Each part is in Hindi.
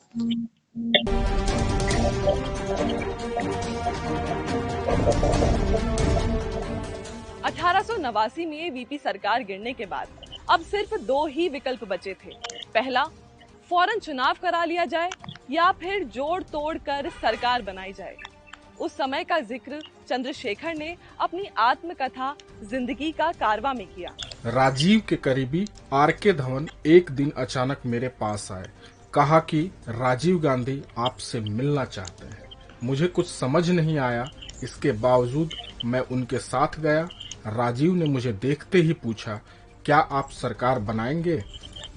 1889 में वीपी सरकार गिरने के बाद अब सिर्फ दो ही विकल्प बचे थे। पहला, फौरन चुनाव करा लिया जाए या फिर जोड़ तोड़ कर सरकार बनाई जाए। उस समय का जिक्र चंद्रशेखर ने अपनी आत्मकथा जिंदगी का कारवा में किया। राजीव के करीबी आर.के. धवन एक दिन अचानक मेरे पास आए। कहा कि राजीव गांधी आपसे मिलना चाहते हैं। मुझे कुछ समझ नहीं आया। इसके बावजूद मैं उनके साथ गया। राजीव ने मुझे देखते ही पूछा, क्या आप सरकार बनाएंगे?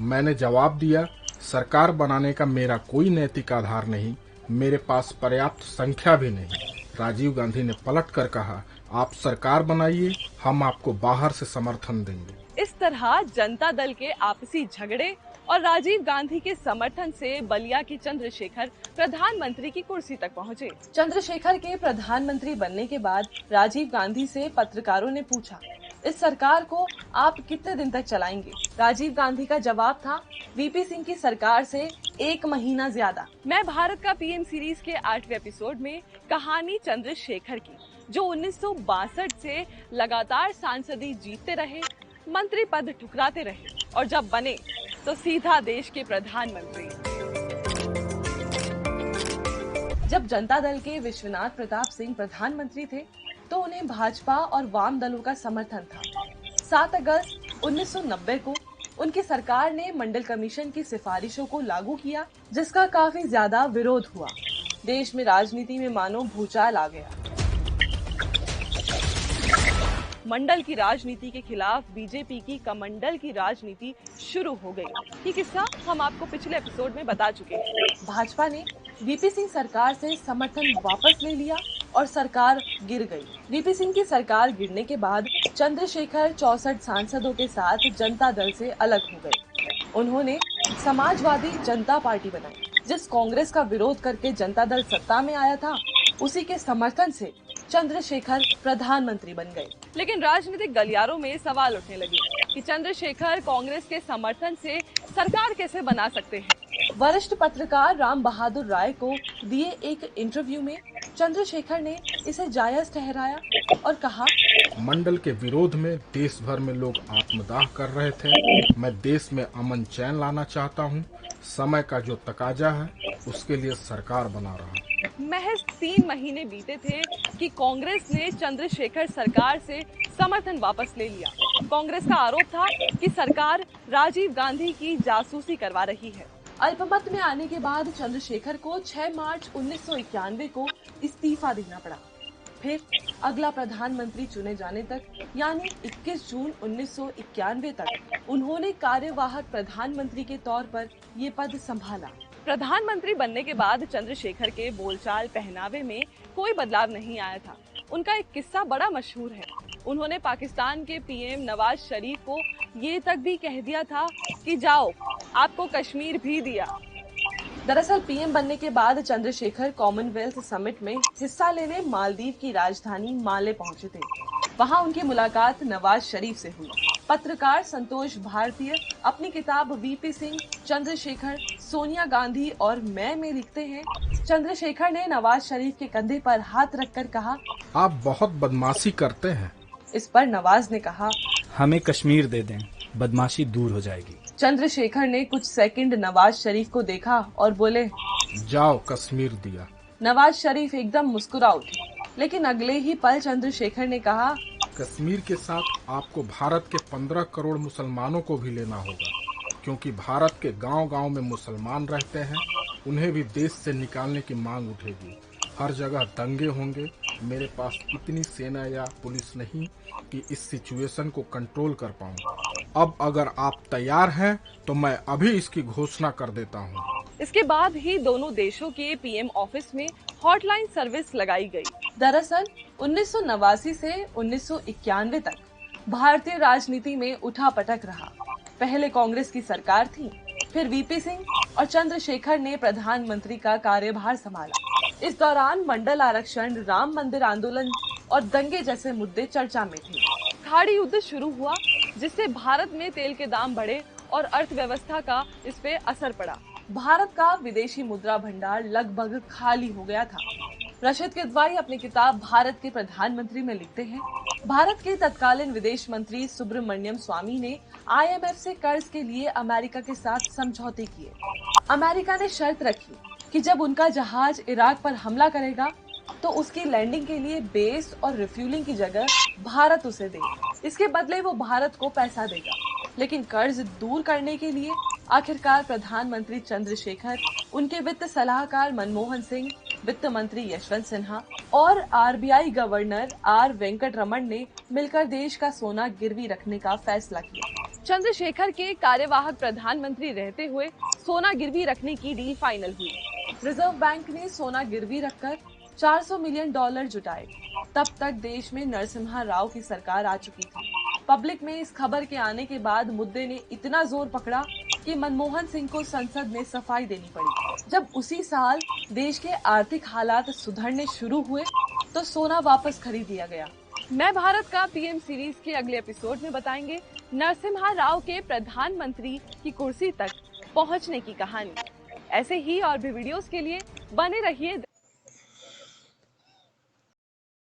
मैंने जवाब दिया, सरकार बनाने का मेरा कोई नैतिक आधार नहीं, मेरे पास पर्याप्त संख्या भी नहीं। राजीव गांधी ने पलट कर कहा, आप सरकार बनाइए, हम आपको बाहर से समर्थन देंगे। इस तरह जनता दल के आपसी झगड़े और राजीव गांधी के समर्थन से बलिया की चंद्रशेखर प्रधानमंत्री की कुर्सी तक पहुंचे। चंद्रशेखर के प्रधानमंत्री बनने के बाद राजीव गांधी से पत्रकारों ने पूछा, इस सरकार को आप कितने दिन तक चलाएंगे? राजीव गांधी का जवाब था, वीपी सिंह की सरकार से 1 महीना ज्यादा। मैं भारत का पीएम सीरीज के 8वें एपिसोड में कहानी चंद्रशेखर की, जो 1962 से लगातार सांसदी जीतते रहे, मंत्री पद ठुकराते रहे और जब बने तो सीधा देश के प्रधानमंत्री। जब जनता दल के विश्वनाथ प्रताप सिंह प्रधानमंत्री थे तो उन्हें भाजपा और वाम दलों का समर्थन था। 7 अगस्त 1990 को उनकी सरकार ने मंडल कमीशन की सिफारिशों को लागू किया, जिसका काफी ज्यादा विरोध हुआ। देश में राजनीति में मानो भूचाल आ गया। मंडल की राजनीति के खिलाफ बीजेपी की कमंडल की राजनीति शुरू हो गई। ये किस्सा हम आपको पिछले एपिसोड में बता चुके हैं। भाजपा ने वीपी सिंह सरकार से समर्थन वापस ले लिया और सरकार गिर गई। वीपी सिंह की सरकार गिरने के बाद चंद्रशेखर 64 सांसदों के साथ जनता दल से अलग हो गए। उन्होंने समाजवादी जनता पार्टी बनाई। जिस कांग्रेस का विरोध करके जनता दल सत्ता में आया था, उसी के समर्थन से चंद्रशेखर प्रधानमंत्री बन गए। लेकिन राजनीतिक गलियारों में सवाल उठने लगे कि चंद्रशेखर कांग्रेस के समर्थन से सरकार कैसे बना सकते हैं। वरिष्ठ पत्रकार राम बहादुर राय को दिए एक इंटरव्यू में चंद्रशेखर ने इसे जायज ठहराया और कहा, मंडल के विरोध में देश भर में लोग आत्मदाह कर रहे थे। मैं देश में अमन चैन लाना चाहता हूँ। समय का जो तकाजा है उसके लिए सरकार बना रहा हूँ। महज 3 महीने बीते थे कि कांग्रेस ने चंद्रशेखर सरकार से समर्थन वापस ले लिया। कांग्रेस का आरोप था कि सरकार राजीव गांधी की जासूसी करवा रही है। अल्पमत में आने के बाद चंद्रशेखर को 6 मार्च 1991 को इस्तीफा देना पड़ा। फिर अगला प्रधानमंत्री चुने जाने तक, यानी 21 जून 1991 तक उन्होंने कार्यवाहक प्रधानमंत्री के तौर पर ये पद संभाला। प्रधानमंत्री बनने के बाद चंद्रशेखर के बोलचाल पहनावे में कोई बदलाव नहीं आया था। उनका एक किस्सा बड़ा मशहूर है। उन्होंने पाकिस्तान के पीएम नवाज शरीफ को ये तक भी कह दिया था कि जाओ, आपको कश्मीर भी दिया। दरअसल पीएम बनने के बाद चंद्रशेखर कॉमनवेल्थ समिट में हिस्सा लेने मालदीव की राजधानी माले पहुंचे थे। वहां उनकी मुलाकात नवाज शरीफ से हुई। पत्रकार संतोष भारतीय अपनी किताब वीपी सिंह, चंद्रशेखर, सोनिया गांधी और मैं में लिखते हैं, चंद्रशेखर ने नवाज शरीफ के कंधे पर हाथ रखकर कहा, आप बहुत बदमाशी करते हैं। इस पर नवाज ने कहा, हमें कश्मीर दे दें, बदमाशी दूर हो जाएगी। चंद्रशेखर ने कुछ सेकंड नवाज शरीफ को देखा और बोले, जाओ, कश्मीर दिया। नवाज शरीफ एकदम मुस्कुरा उठे, लेकिन अगले ही पल चंद्रशेखर ने कहा, कश्मीर के साथ आपको भारत के 15 करोड़ मुसलमानों को भी लेना होगा, क्योंकि भारत के गांव-गांव में मुसलमान रहते हैं। उन्हें भी देश से निकालने की मांग उठेगी। हर जगह दंगे होंगे। मेरे पास इतनी सेना या पुलिस नहीं कि इस सिचुएशन को कंट्रोल कर पाऊं। अब अगर आप तैयार हैं तो मैं अभी इसकी घोषणा कर देता हूं। इसके बाद ही दोनों देशों के पीएम ऑफिस में हॉटलाइन सर्विस लगाई गई। दरअसल 1989 से 1991 तक भारतीय राजनीति में उठापटक रहा। पहले कांग्रेस की सरकार थी, फिर वीपी सिंह और चंद्रशेखर ने प्रधानमंत्री का कार्यभार संभाला। इस दौरान मंडल आरक्षण, राम मंदिर आंदोलन और दंगे जैसे मुद्दे चर्चा में थे। खाड़ी युद्ध शुरू हुआ, जिससे भारत में तेल के दाम बढ़े और अर्थव्यवस्था का इस पे असर पड़ा। भारत का विदेशी मुद्रा भंडार लगभग खाली हो गया था। रशिद किदवाई अपनी किताब भारत के प्रधानमंत्री में लिखते हैं, भारत के तत्कालीन विदेश मंत्री सुब्रमण्यम स्वामी ने IMF से कर्ज के लिए अमेरिका के साथ समझौते किए। अमेरिका ने शर्त रखी कि जब उनका जहाज इराक पर हमला करेगा तो उसकी लैंडिंग के लिए बेस और रिफ्यूलिंग की जगह भारत उसे दे। इसके बदले वो भारत को पैसा देगा। लेकिन कर्ज दूर करने के लिए आखिरकार प्रधानमंत्री चंद्रशेखर, उनके वित्त सलाहकार मनमोहन सिंह, वित्त मंत्री यशवंत सिन्हा और RBI गवर्नर R वेंकटरमण ने मिलकर देश का सोना गिरवी रखने का फैसला किया। चंद्रशेखर के कार्यवाहक प्रधानमंत्री रहते हुए सोना गिरवी रखने की डील फाइनल हुई। रिजर्व बैंक ने सोना गिरवी रखकर $400 मिलियन जुटाए। तब तक देश में नरसिम्हा राव की सरकार आ चुकी थी। पब्लिक में इस खबर के आने के बाद मुद्दे ने इतना जोर पकड़ा कि मनमोहन सिंह को संसद में सफाई देनी पड़ी। जब उसी साल देश के आर्थिक हालात सुधरने शुरू हुए तो सोना वापस खरीद लिया गया। मैं भारत का PM सीरीज के अगले एपिसोड में बताएंगे नरसिम्हा राव के प्रधानमंत्री की कुर्सी तक पहुंचने की कहानी। ऐसे ही और भी वीडियोस के लिए बने रहिए